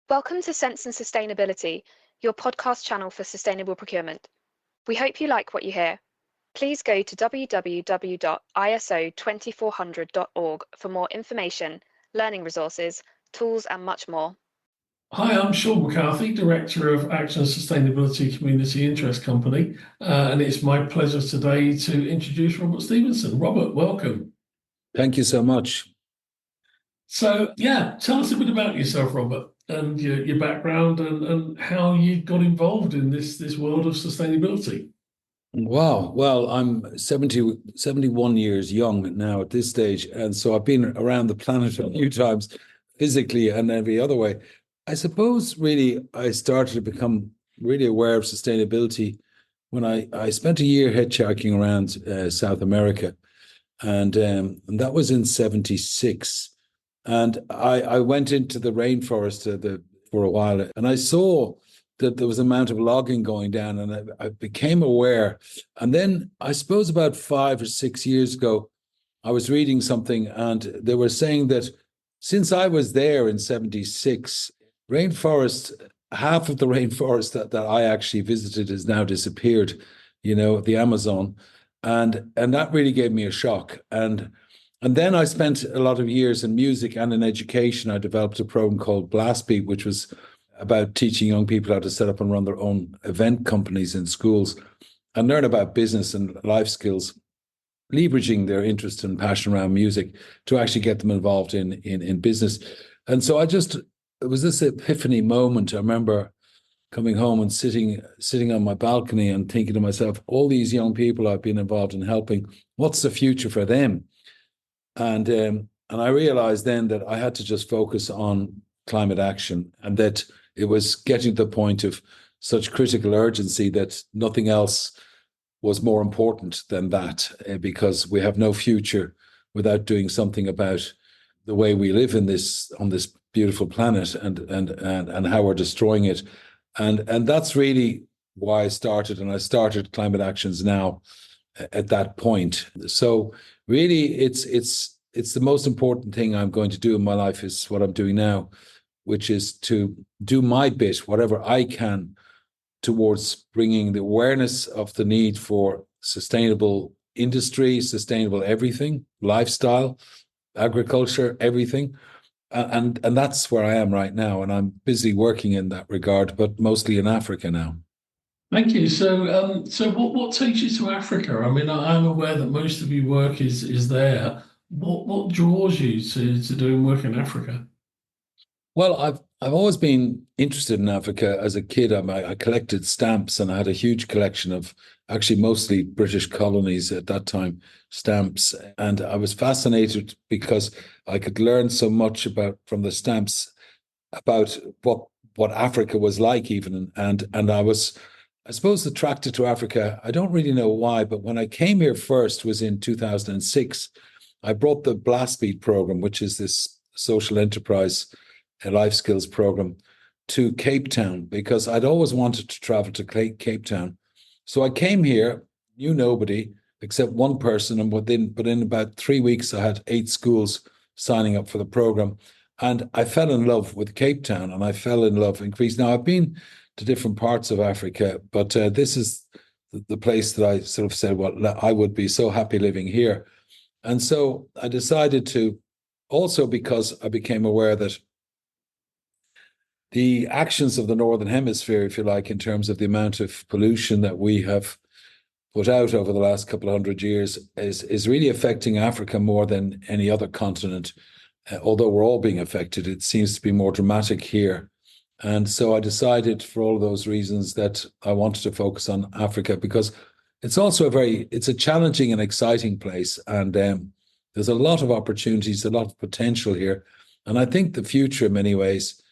Welcome to Sense and Sustainability, your podcast channel for sustainable procurement. We hope you like what you hear. Please go to www.iso2400.org for more information, learning resources, tools, and much more. Hi, I'm Sean McCarthy, Director of Action and Sustainability Community Interest Company, and it's my pleasure today to introduce Robert Stephenson. Robert, welcome. Thank you so much. So, tell us a bit about yourself, Robert, and your background and how you got involved in this world of sustainability. Wow. Well, I'm 71 years young now at this stage, and so I've been around the planet a few times, physically and every other way. I suppose really I started to become really aware of sustainability when I spent a year hitchhiking around South America, and that was in '76. And I went into the rainforest for a while, and I saw that there was an amount of logging going down, and I became aware. And then I suppose about 5 or 6 years ago, I was reading something, and they were saying that since I was there in '76, half of the rainforest that I actually visited has now disappeared, the Amazon. And that really gave me a shock. And then I spent a lot of years in music and in education. I developed a program called Blast Beat, which was about teaching young people how to set up and run their own event companies in schools and learn about business and life skills, leveraging their interest and passion around music to actually get them involved in business. And so it was this epiphany moment. I remember coming home and sitting on my balcony and thinking to myself, all these young people I've been involved in helping, what's the future for them? And I realized then that I had to just focus on climate action, and that it was getting to the point of such critical urgency that nothing else was more important than that, because we have no future without doing something about the way we live on this beautiful planet and how we're destroying it. And that's really why I started, and I started Climate Actions Now at that point. So really, it's the most important thing I'm going to do in my life is what I'm doing now, which is to do my bit, whatever I can, towards bringing the awareness of the need for sustainable industry, sustainable everything, lifestyle, agriculture, everything. And that's where I am right now. And I'm busy working in that regard, but mostly in Africa now. Thank you. So, what takes you to Africa? I mean, I'm aware that most of your work is there. What draws you to doing work in Africa? Well, I've always been interested in Africa as a kid. I collected stamps, and I had a huge collection of actually mostly British colonies at that time, stamps. And I was fascinated because I could learn so much from the stamps about what Africa was like even. And I was, I suppose, attracted to Africa. I don't really know why, but when I came here first was in 2006. I brought the Blast Beat program, which is this social enterprise life skills program, to Cape Town, because I'd always wanted to travel to Cape Town. So I came here, knew nobody except one person, and within about 3 weeks, I had 8 schools signing up for the program. And I fell in love with Cape Town, and I fell in love in Greece. Now, I've been to different parts of Africa, but this is the place that I sort of said, well, I would be so happy living here. And so I decided to, also because I became aware that the actions of the Northern Hemisphere, if you like, in terms of the amount of pollution that we have put out over the last couple of 100 years is really affecting Africa more than any other continent. Although we're all being affected, it seems to be more dramatic here. And so I decided, for all of those reasons, that I wanted to focus on Africa, because it's also it's a challenging and exciting place. And there's a lot of opportunities, a lot of potential here. And I think the future, in many ways,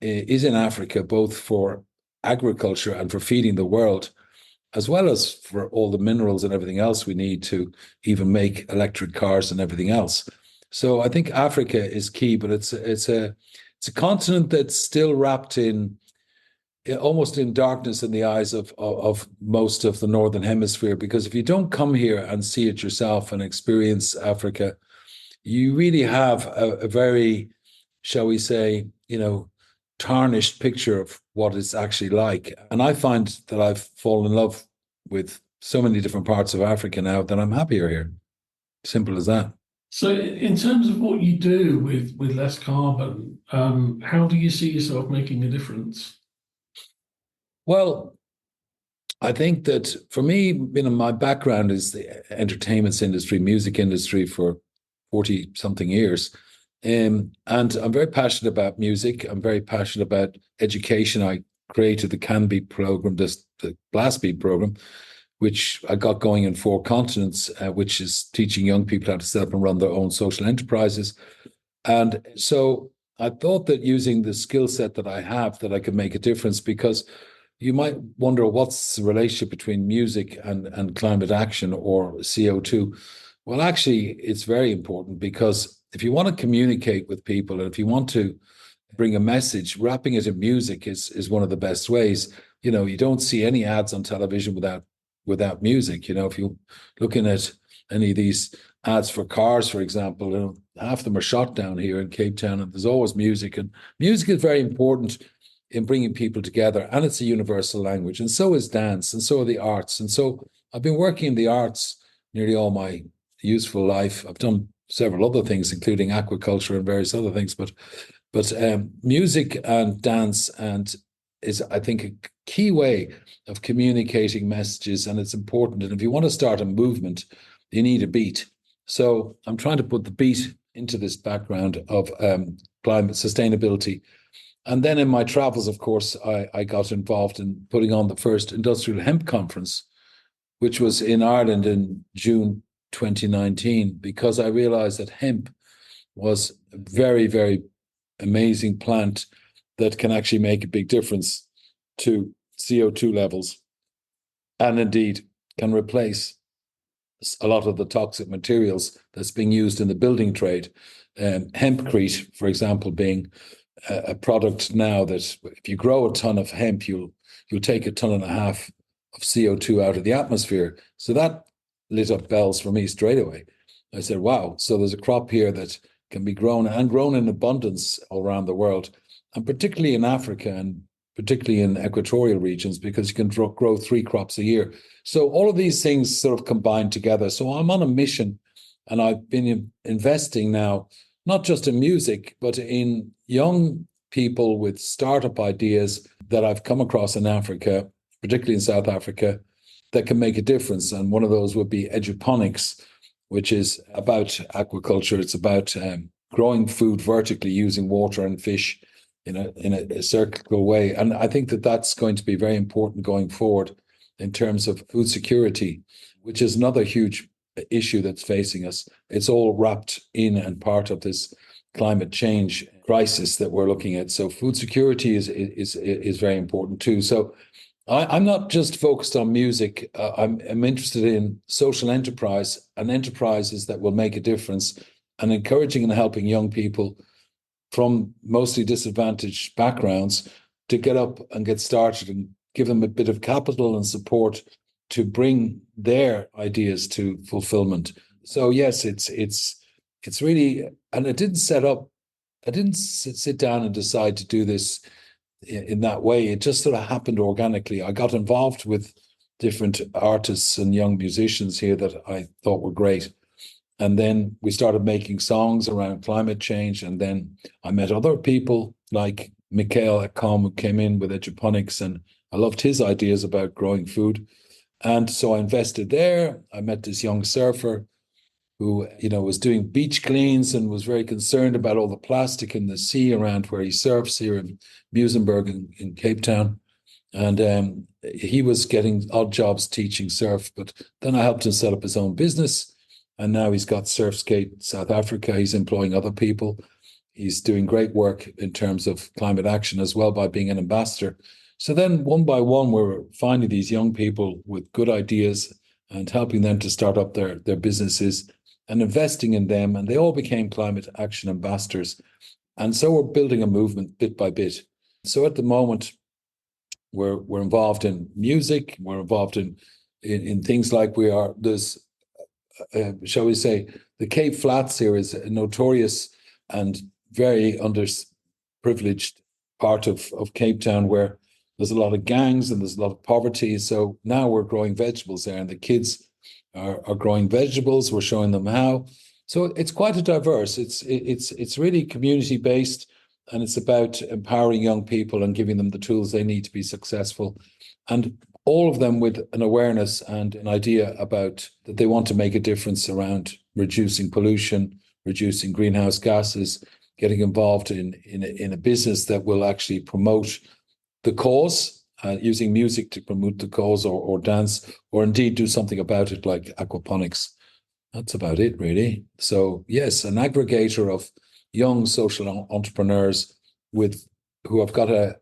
is in Africa, both for agriculture and for feeding the world, as well as for all the minerals and everything else we need to even make electric cars and everything else. So I think Africa is key, but it's a continent that's still wrapped in almost in darkness in the eyes of most of the Northern Hemisphere, because if you don't come here and see it yourself and experience Africa, you really have a very, shall we say, tarnished picture of what it's actually like. And I find that I've fallen in love with so many different parts of Africa now that I'm happier here. Simple as that. So, in terms of what you do with less carbon, how do you see yourself making a difference? Well, I think that for me, my background is the entertainment industry, music industry for 40 something years. And I'm very passionate about music. I'm very passionate about education. I created the Can-Be program, the Blast Beat program, which I got going in 4 continents, which is teaching young people how to set up and run their own social enterprises. And so I thought that using the skill set that I have, that I could make a difference, because you might wonder what's the relationship between music and climate action or CO2. Well, actually, it's very important, because if you want to communicate with people and if you want to bring a message, wrapping it in music is one of the best ways. You don't see any ads on television without music. If you're looking at any of these ads for cars, for example, half of them are shot down here in Cape Town, and there's always music. And music is very important in bringing people together, and it's a universal language, and so is dance, and so are the arts. And so I've been working in the arts nearly all my useful life. I've done several other things, including aquaculture and various other things, but music and dance is, I think, a key way of communicating messages, and it's important. And if you want to start a movement, you need a beat. So I'm trying to put the beat into this background of climate sustainability. And then in my travels, of course, I got involved in putting on the first industrial hemp conference, which was in Ireland in June 2019, because I realized that hemp was a very, very amazing plant that can actually make a big difference to CO2 levels, and indeed can replace a lot of the toxic materials that's being used in the building trade. Hempcrete, for example, being a product now that if you grow a ton of hemp, you'll take 1.5 tons of CO2 out of the atmosphere. So that lit up bells for me straight away. I said, wow, so there's a crop here that can be grown in abundance all around the world, and particularly in Africa and particularly in equatorial regions, because you can grow 3 crops a year. So all of these things sort of combine together. So I'm on a mission, and I've been investing now, not just in music, but in young people with startup ideas that I've come across in Africa, particularly in South Africa, that can make a difference. And one of those would be eduponics, which is about aquaculture. It's about growing food vertically using water and fish in a circular way. And I think that that's going to be very important going forward in terms of food security, which is another huge issue that's facing us. It's all wrapped in and part of this climate change crisis that we're looking at. So food security is very important too. So I'm not just focused on music. I'm interested in social enterprise and enterprises that will make a difference, and encouraging and helping young people from mostly disadvantaged backgrounds to get up and get started, and give them a bit of capital and support to bring their ideas to fulfillment. So yes, it's really, and I didn't sit down and decide to do this in that way. It just sort of happened organically. I got involved with different artists and young musicians here that I thought were great. And then we started making songs around climate change. And then I met other people like Mikhail Akom, who came in with eduponics, and I loved his ideas about growing food. And so I invested there. I met this young surfer who, was doing beach cleans and was very concerned about all the plastic in the sea around where he surfs here in Muizenberg in Cape Town. And he was getting odd jobs teaching surf, but then I helped him set up his own business. And now he's got Surfskate South Africa. He's employing other people. He's doing great work in terms of climate action as well by being an ambassador. So then one by one, we're finding these young people with good ideas and helping them to start up their businesses and investing in them. And they all became climate action ambassadors. And so we're building a movement bit by bit. So at the moment, we're involved in music. We're involved in things like there's, shall we say, the Cape Flats here is a notorious and very underprivileged part of Cape Town where there's a lot of gangs and there's a lot of poverty. So now we're growing vegetables there, and the kids are growing vegetables. We're showing them how. So it's quite a diverse. It's really community based, and it's about empowering young people and giving them the tools they need to be successful, and all of them with an awareness and an idea about that they want to make a difference around reducing pollution, reducing greenhouse gases, getting involved in a business that will actually promote the cause, using music to promote the cause, or dance, or indeed do something about it like aquaponics. That's about it, really. So yes, an aggregator of young social entrepreneurs who have got a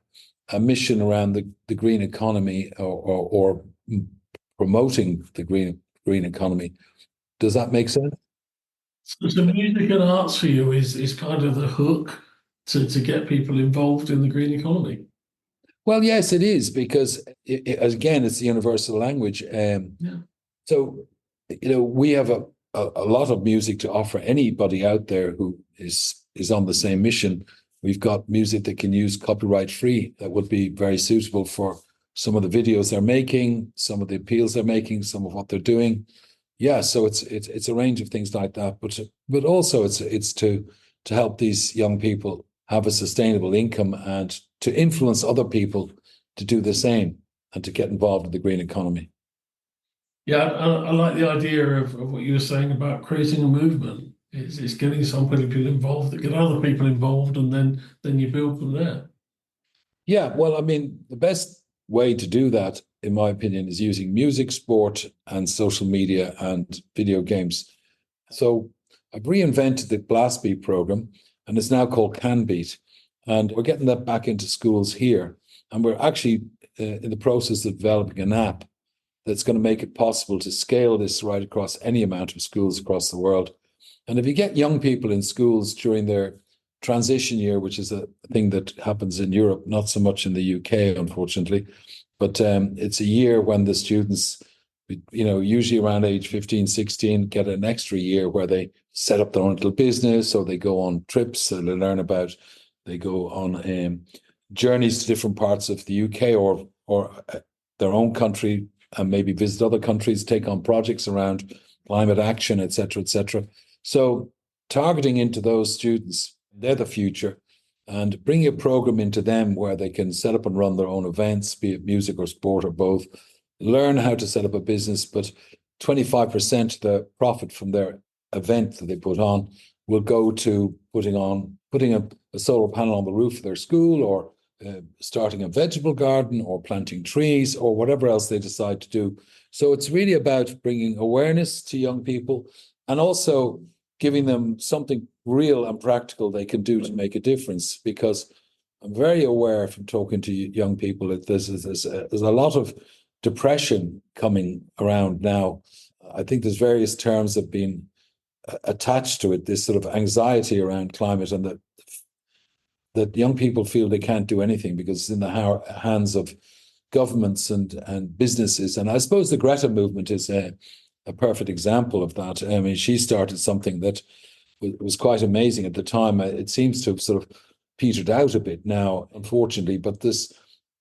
mission around the green economy, or promoting the green economy. Does that make sense? So music and arts for you is kind of the hook to get people involved in the green economy. Well, yes, it is, because again, it's the universal language. So, we have a lot of music to offer anybody out there who is on the same mission. We've got music that can use copyright free that would be very suitable for some of the videos they're making, some of the appeals they're making, some of what they're doing. Yeah, so it's a range of things like that, but also it's to help these young people have a sustainable income and to influence other people to do the same and to get involved in the green economy. Yeah, I like the idea of what you were saying about creating a movement. It's getting some people involved that get other people involved, and then you build from there. Yeah, well, I mean, the best way to do that, in my opinion, is using music, sport, and social media and video games. So I've reinvented the Blast Beat program, and it's now called Can Beat. And we're getting that back into schools here. And we're actually in the process of developing an app that's going to make it possible to scale this right across any amount of schools across the world. And if you get young people in schools during their transition year, which is a thing that happens in Europe, not so much in the UK, unfortunately, but it's a year when the students, usually around age 15, 16, get an extra year where they set up their own little business, or they go on trips, and they go on journeys to different parts of the UK or their own country, and maybe visit other countries, take on projects around climate action, et cetera, et cetera. So targeting into those students, they're the future, and bringing a program into them where they can set up and run their own events, be it music or sport or both, learn how to set up a business, but 25% of the profit from their event that they put on will go to putting a solar panel on the roof of their school, or starting a vegetable garden, or planting trees, or whatever else they decide to do. So it's really about bringing awareness to young people, and also giving them something real and practical they can do to make a difference. Because I'm very aware from talking to young people that there's a lot of depression coming around now. I think there's various terms that have been attached to it, this sort of anxiety around climate, and that young people feel they can't do anything because it's in the hands of governments and businesses. And I suppose the Greta movement is a perfect example of that. I mean, she started something that was quite amazing at the time. It seems to have sort of petered out a bit now, unfortunately, but there's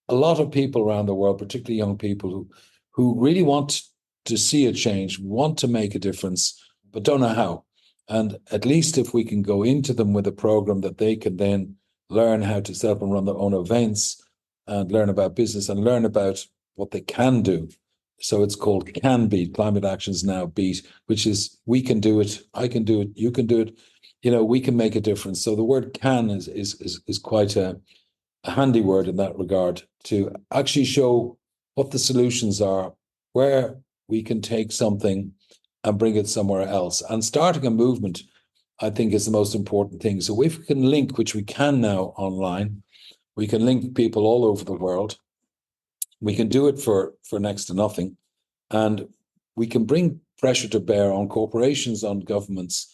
a lot of people around the world, particularly young people, who really want to see a change, want to make a difference, but don't know how. And at least if we can go into them with a program that they can then learn how to set up and run their own events, and learn about business, and learn about what they can do. So it's called Can Beat, Climate Actions Now Beat, which is we can do it, I can do it, you can do it, we can make a difference. So the word can is quite a handy word in that regard, to actually show what the solutions are, where we can take something and bring it somewhere else. And starting a movement, I think, is the most important thing. So if we can link, which we can now online, we can link people all over the world. We can do it for next to nothing. And we can bring pressure to bear on corporations, on governments,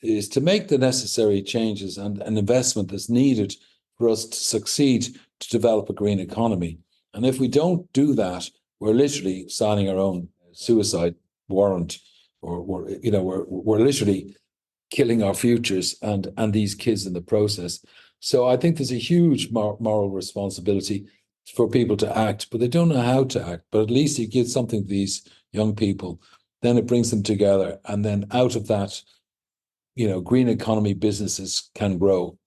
is to make the necessary changes and an investment that's needed for us to succeed to develop a green economy. And if we don't do that, we're literally signing our own suicide warrant, or we're literally killing our futures and these kids in the process. So I think there's a huge moral responsibility for people to act, but they don't know how to act. But at least you give something to these young people, then it brings them together. And then out of that, green economy businesses can grow.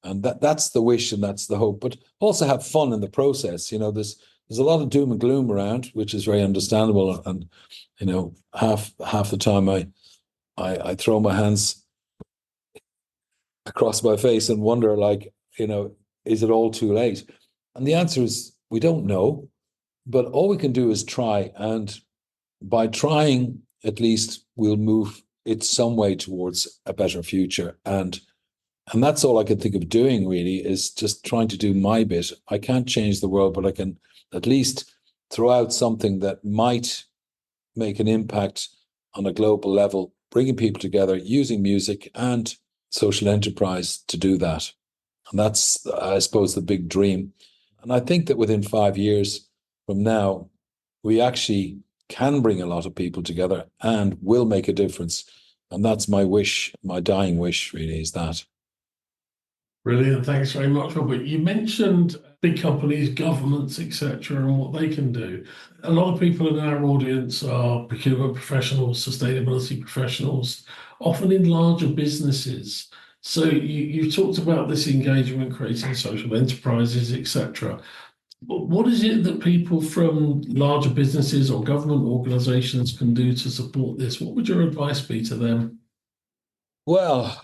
And that's the wish and that's the hope. But also have fun in the process. There's a lot of doom and gloom around, which is very understandable. And, half the time I throw my hands across my face and wonder, is it all too late? And the answer is we don't know, but all we can do is try. And by trying, at least we'll move it some way towards a better future. And that's all I can think of doing, really, is just trying to do my bit. I can't change the world, but I can at least throw out something that might make an impact on a global level, bringing people together, using music and social enterprise to do that. And that's, I suppose, the big dream. And I think that within 5 years from now, we actually can bring a lot of people together and will make a difference. And that's my wish, my dying wish, really, is that. Brilliant. Thanks very much, Robert. You mentioned big companies, governments, etc., and what they can do. A lot of people in our audience are procurement professionals, sustainability professionals, often in larger businesses. So you talked about this engagement, creating social enterprises, etc. But what is it that people from larger businesses or government organizations can do to support this? What would your advice be to them? Well,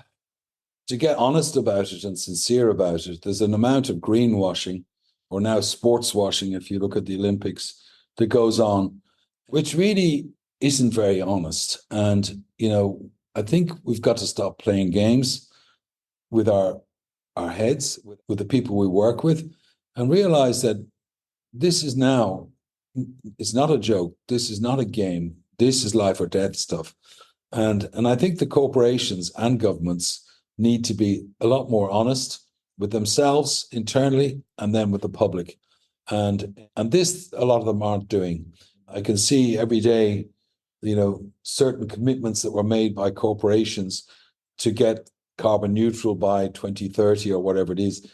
to get honest about it and sincere about it, there's an amount of greenwashing, or now sports washing, if you look at the Olympics, that goes on, which really isn't very honest. And, I think we've got to stop playing games with our heads, with the people we work with, and realize that this is now, it's not a joke. This is not a game. This is life or death stuff. And I think the corporations and governments need to be a lot more honest with themselves internally and then with the public. And this, a lot of them aren't doing. I can see every day, certain commitments that were made by corporations to get carbon neutral by 2030 or whatever it is.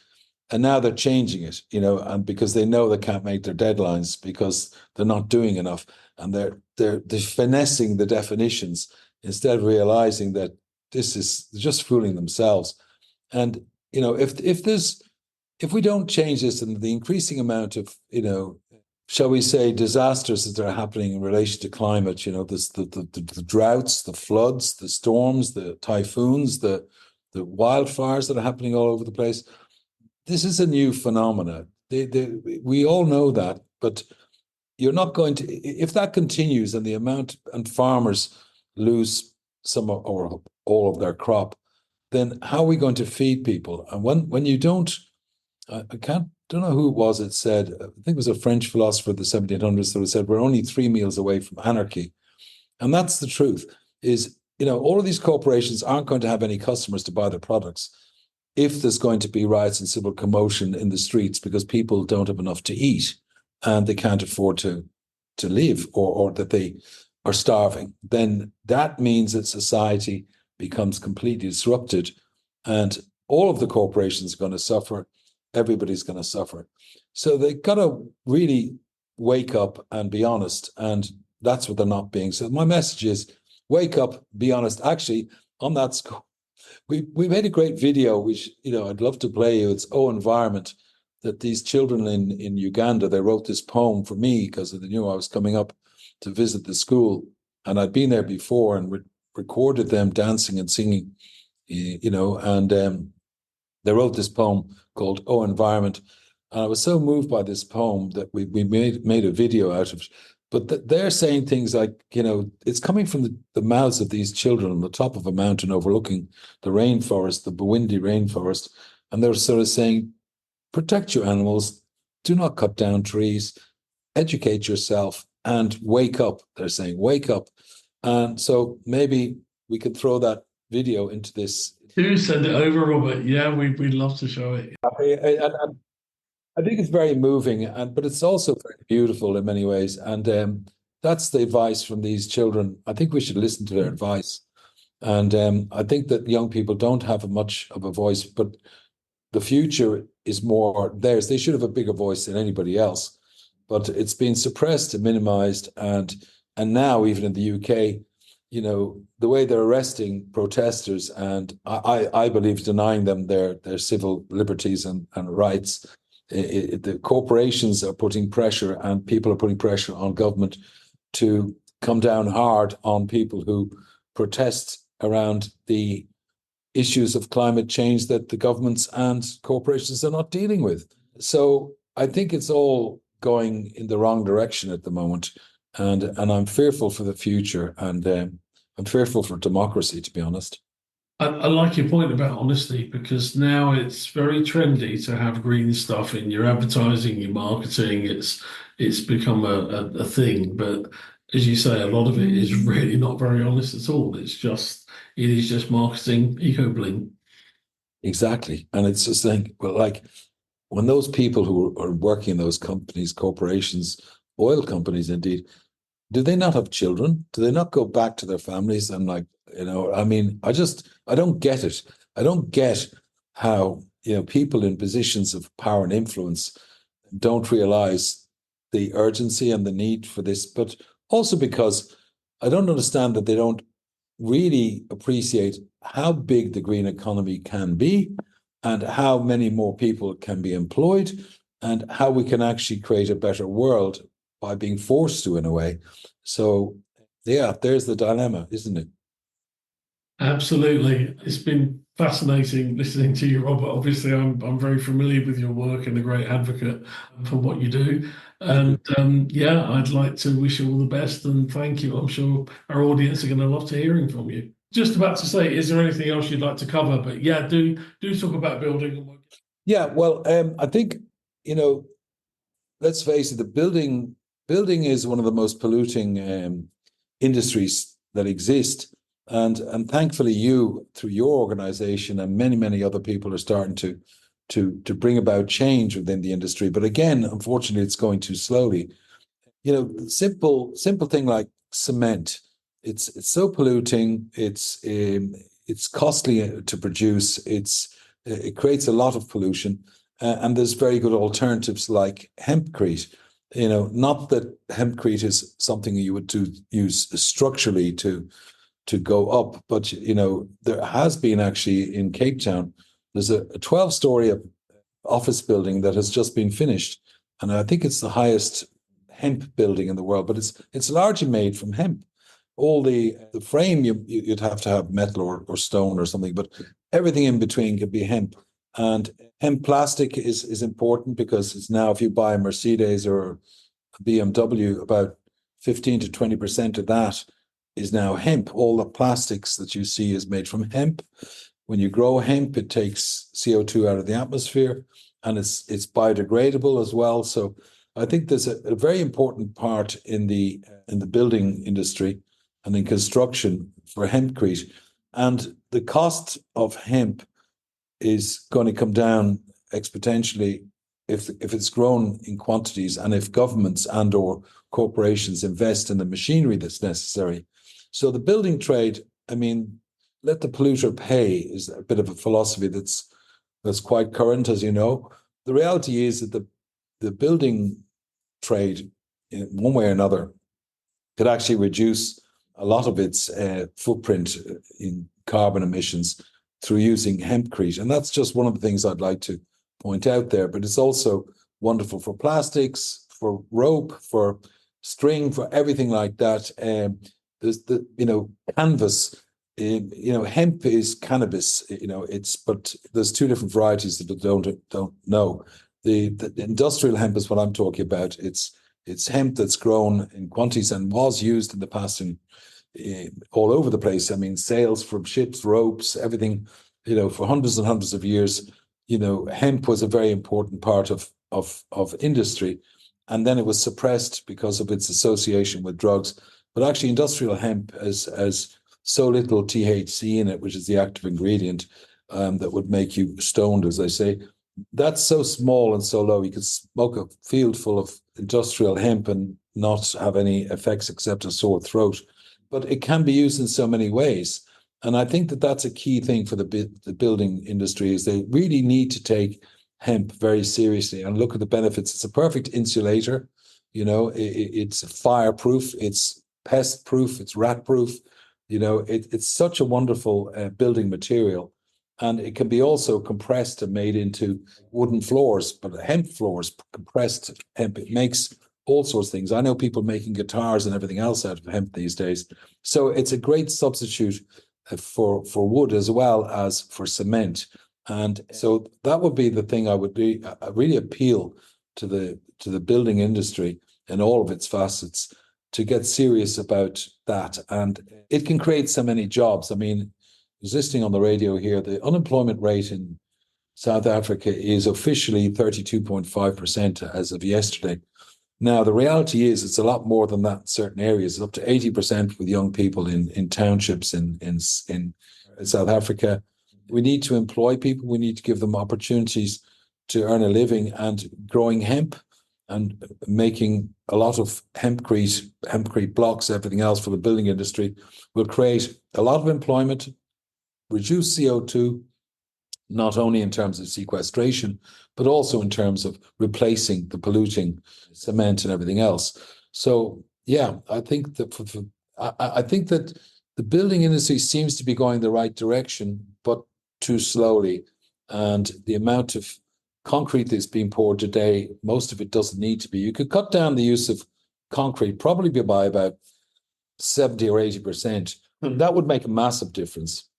And now they're changing it, and because they know they can't make their deadlines because they're not doing enough. And they're finessing the definitions instead of realizing that this is just fooling themselves. And, if we don't change this, and the increasing amount of, shall we say, disasters that are happening in relation to climate, the droughts, the floods, the storms, the typhoons, the wildfires that are happening all over the place. This is a new phenomena. We all know that, but you're not going to, if that continues and the amount, and farmers lose some or all of their crop, then how are we going to feed people? And when you don't, don't know who it was that said, I think it was a French philosopher of the 1700s that said, we're only 3 meals away from anarchy. And that's the truth, is, all of these corporations aren't going to have any customers to buy their products if there's going to be riots and civil commotion in the streets because people don't have enough to eat and they can't afford to live, or that they are starving. Then that means that society becomes completely disrupted and all of the corporations are going to suffer. Everybody's going to suffer. So they've got to really wake up and be honest. And that's what they're not being. So my message is wake up, be honest. Actually, on that score, we made a great video, which, I'd love to play you. It's Oh Environment, that these children in Uganda, they wrote this poem for me because they knew I was coming up to visit the school. And I'd been there before and recorded them dancing and singing, and they wrote this poem called Oh Environment. And I was so moved by this poem that we made a video out of it. But they're saying things like, it's coming from the mouths of these children on the top of a mountain overlooking the rainforest, the Buwindi rainforest. And they're sort of saying, protect your animals, do not cut down trees, educate yourself, and wake up. They're saying, wake up. And so maybe we could throw that video into this. Do send it over, Robert. Yeah, we'd love to show it. I think it's very moving, but it's also very beautiful in many ways. And that's the advice from these children. I think we should listen to their advice. And I think that young people don't have much of a voice, but the future is more theirs. They should have a bigger voice than anybody else, but it's been suppressed and minimized. And now, even in the UK, the way they're arresting protesters and I believe denying them their civil liberties and rights, the corporations are putting pressure and people are putting pressure on government to come down hard on people who protest around the issues of climate change that the governments and corporations are not dealing with. So I think it's all going in the wrong direction at the moment. And I'm fearful for the future, and I'm fearful for democracy, to be honest. I like your point about honesty, because now it's very trendy to have green stuff in your advertising, your marketing. It's become a thing, but as you say, a lot of it is really not very honest at all. It is just marketing, eco bling. Exactly, and it's just like when those people who are working in those companies, corporations, oil companies, indeed. Do they not have children? Do they not go back to their families? And I mean, I don't get it. I don't get how, people in positions of power and influence don't realize the urgency and the need for this, but also because I don't understand that they don't really appreciate how big the green economy can be and how many more people can be employed and how we can actually create a better world by being forced to, in a way. So, yeah, there's the dilemma, isn't it? Absolutely. It's been fascinating listening to you, Robert. Obviously, I'm very familiar with your work and a great advocate for what you do. And yeah, I'd like to wish you all the best and thank you. I'm sure our audience are going to love to hearing from you. Just about to say, is there anything else you'd like to cover? But yeah, do talk about building. Yeah, well, I think, let's face it, the building is one of the most polluting industries that exist. And thankfully you, through your organization and many other people, are starting to bring about change within the industry. But again, unfortunately, it's going too slowly. Simple thing like cement, it's so polluting, it's costly to produce, it creates a lot of pollution. And there's very good alternatives like hempcrete. Not that hempcrete is something you would use structurally to go up, but there has been actually in Cape Town, there's a 12-story office building that has just been finished, and I think it's the highest hemp building in the world, but it's largely made from hemp. All the frame you'd have to have metal or stone or something, but everything in between could be hemp. And hemp plastic is important because it's now, if you buy a Mercedes or a BMW, about 15 to 20% of that is now hemp. All the plastics that you see is made from hemp. When you grow hemp, it takes CO2 out of the atmosphere, and it's biodegradable as well. So I think there's a very important part in the building industry and in construction for hempcrete. And the cost of hemp is going to come down exponentially if it's grown in quantities and if governments and or corporations invest in the machinery that's necessary. So the building trade, I mean, let the polluter pay is a bit of a philosophy that's quite current, as you know. The reality is that the building trade, in one way or another, could actually reduce a lot of its footprint in carbon emissions through using hempcrete. And that's just one of the things I'd like to point out there. But it's also wonderful for plastics, for rope, for string, for everything like that. There's canvas. Hemp is cannabis. But there's two different varieties that don't know. The industrial hemp is what I'm talking about. It's hemp that's grown in quantities and was used in the past in all over the place. I mean, sails from ships, ropes, everything. For hundreds and hundreds of years, hemp was a very important part of industry, and then it was suppressed because of its association with drugs. But actually, industrial hemp has so little THC in it, which is the active ingredient that would make you stoned, as they say. That's so small and so low. You could smoke a field full of industrial hemp and not have any effects except a sore throat. But it can be used in so many ways. And I think that that's a key thing for the building industry, is they really need to take hemp very seriously and look at the benefits. It's a perfect insulator. It's fireproof, it's pest proof, it's rat proof. It's such a wonderful building material. And it can be also compressed and made into wooden floors, but hemp floors, compressed hemp, it makes all sorts of things. I know people making guitars and everything else out of hemp these days. So it's a great substitute for wood as well as for cement. And so that would be the thing I would do. I really appeal to the building industry in all of its facets to get serious about that. And it can create so many jobs. I mean, listening on the radio here, the unemployment rate in South Africa is officially 32.5% as of yesterday. Now, the reality is it's a lot more than that in certain areas. It's up to 80% with young people in townships in South Africa. We need to employ people. We need to give them opportunities to earn a living, and growing hemp and making a lot of hempcrete blocks, everything else for the building industry will create a lot of employment, reduce CO2, not only in terms of sequestration, but also in terms of replacing the polluting cement and everything else. So, yeah, I think that I think that the building industry seems to be going the right direction, but too slowly. And the amount of concrete that's being poured today, most of it doesn't need to be. You could cut down the use of concrete probably by about 70 or 80%. And that would make a massive difference.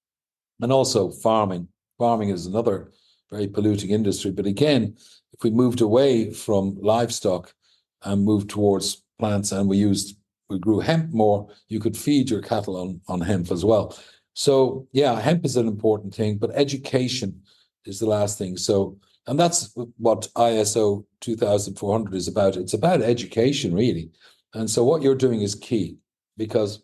And also farming. Farming is another very polluting industry. But again, if we moved away from livestock and moved towards plants, and we grew hemp more, you could feed your cattle on hemp as well. So yeah, hemp is an important thing, but education is the last thing. So, and that's what ISO 2400 is about. It's about education, really. And so what you're doing is key, because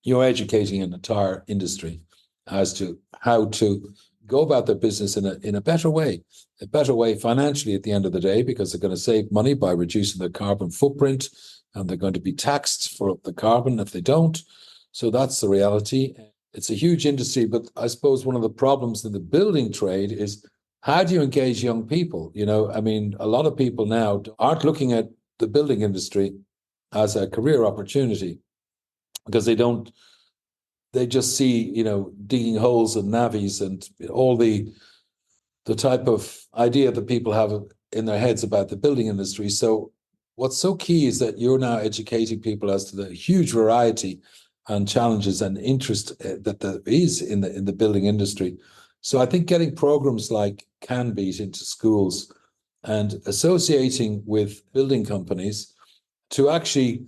you're educating an entire industry as to how to go about their business in a better way financially at the end of the day, because they're going to save money by reducing their carbon footprint, and they're going to be taxed for the carbon if they don't. So that's the reality. It's a huge industry, but I suppose one of the problems in the building trade is, how do you engage young people? I mean, a lot of people now aren't looking at the building industry as a career opportunity, because they just see, digging holes and navies and all the type of idea that people have in their heads about the building industry. So what's so key is that you're now educating people as to the huge variety and challenges and interest that there is in the building industry. So I think getting programs like CanBeat into schools and associating with building companies to actually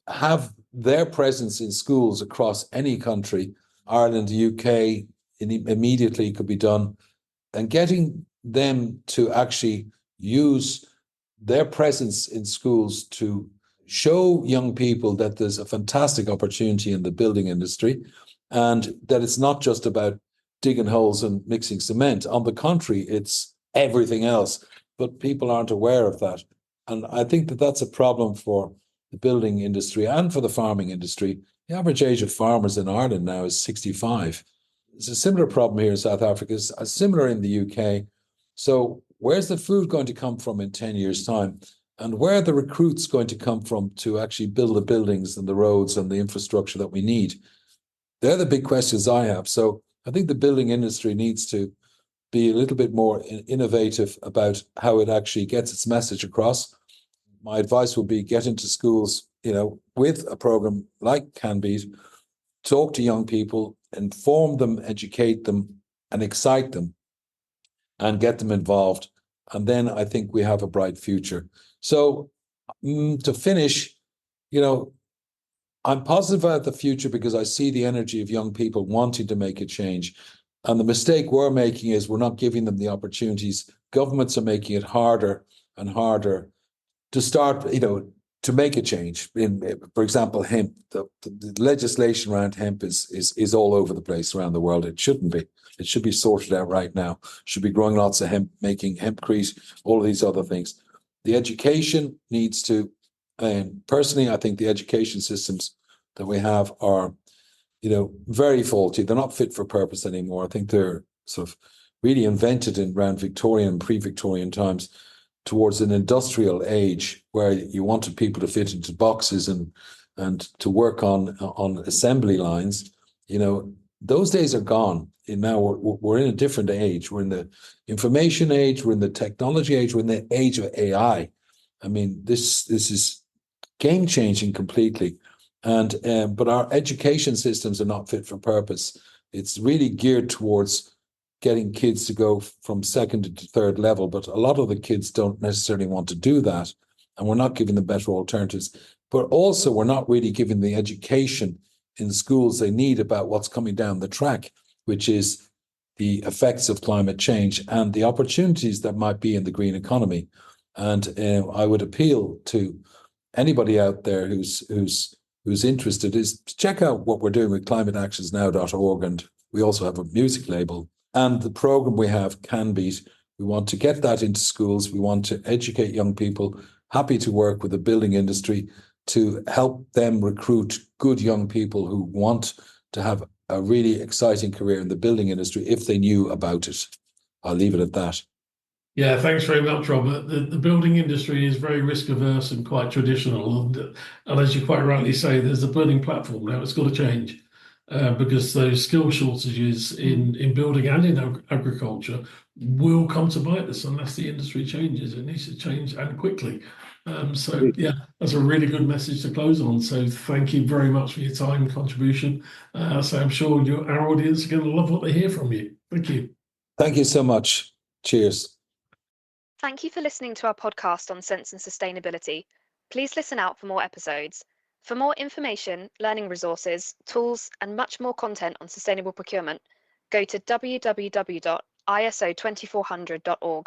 have their presence in schools across any country, Ireland, UK, immediately could be done, and getting them to actually use their presence in schools to show young people that there's a fantastic opportunity in the building industry, and that it's not just about digging holes and mixing cement. On the contrary, it's everything else, but people aren't aware of that. And I think that that's a problem for the building industry and for the farming industry. The average age of farmers in Ireland now is 65. It's a similar problem here in South Africa, it's similar in the UK. So where's the food going to come from in 10 years' time? And where are the recruits going to come from to actually build the buildings and the roads and the infrastructure that we need? They're the big questions I have. So I think the building industry needs to be a little bit more innovative about how it actually gets its message across. My advice would be get into schools, with a program like CanBeat, talk to young people, inform them, educate them, and excite them, and get them involved. And then I think we have a bright future. So to finish, I'm positive about the future because I see the energy of young people wanting to make a change. And the mistake we're making is we're not giving them the opportunities. Governments are making it harder and harder to start, to make a change. For example, hemp, the legislation around hemp is all over the place around the world. It shouldn't be. It should be sorted out right now. Should be growing lots of hemp, making hempcrete, all of these other things. The education needs to, and personally, I think the education systems that we have are very faulty. They're not fit for purpose anymore. I think they're sort of really invented in around Victorian, pre-Victorian times towards an industrial age where you wanted people to fit into boxes and to work on assembly lines. Those days are gone. And now we're in a different age. We're in the information age. We're in the technology age. We're in the age of AI. I mean, this is game changing completely. And but our education systems are not fit for purpose. It's really geared towards getting kids to go from second to third level, but a lot of the kids don't necessarily want to do that, and we're not giving them better alternatives. But also, we're not really giving the education in schools they need about what's coming down the track, which is the effects of climate change and the opportunities that might be in the green economy. And I would appeal to anybody out there who's interested is to check out what we're doing with climateactionsnow.org, and we also have a music label. And the program we have, Can Beat, we want to get that into schools. We want to educate young people, happy to work with the building industry to help them recruit good young people who want to have a really exciting career in the building industry if they knew about it. I'll leave it at that. Yeah, thanks very much, Robert. The building industry is very risk averse and quite traditional. And as you quite rightly say, there's a burning platform now. It's got to change. Because those skill shortages in building and in agriculture will come to bite us unless the industry changes. It needs to change, and quickly. So yeah, that's a really good message to close on. So thank you very much for your time and contribution. So I'm sure our audience are going to love what they hear from you. Thank you. Thank you so much. Cheers. Thank you for listening to our podcast on Sense and Sustainability. Please listen out for more episodes. For more information, learning resources, tools, and much more content on sustainable procurement, go to www.iso2400.org.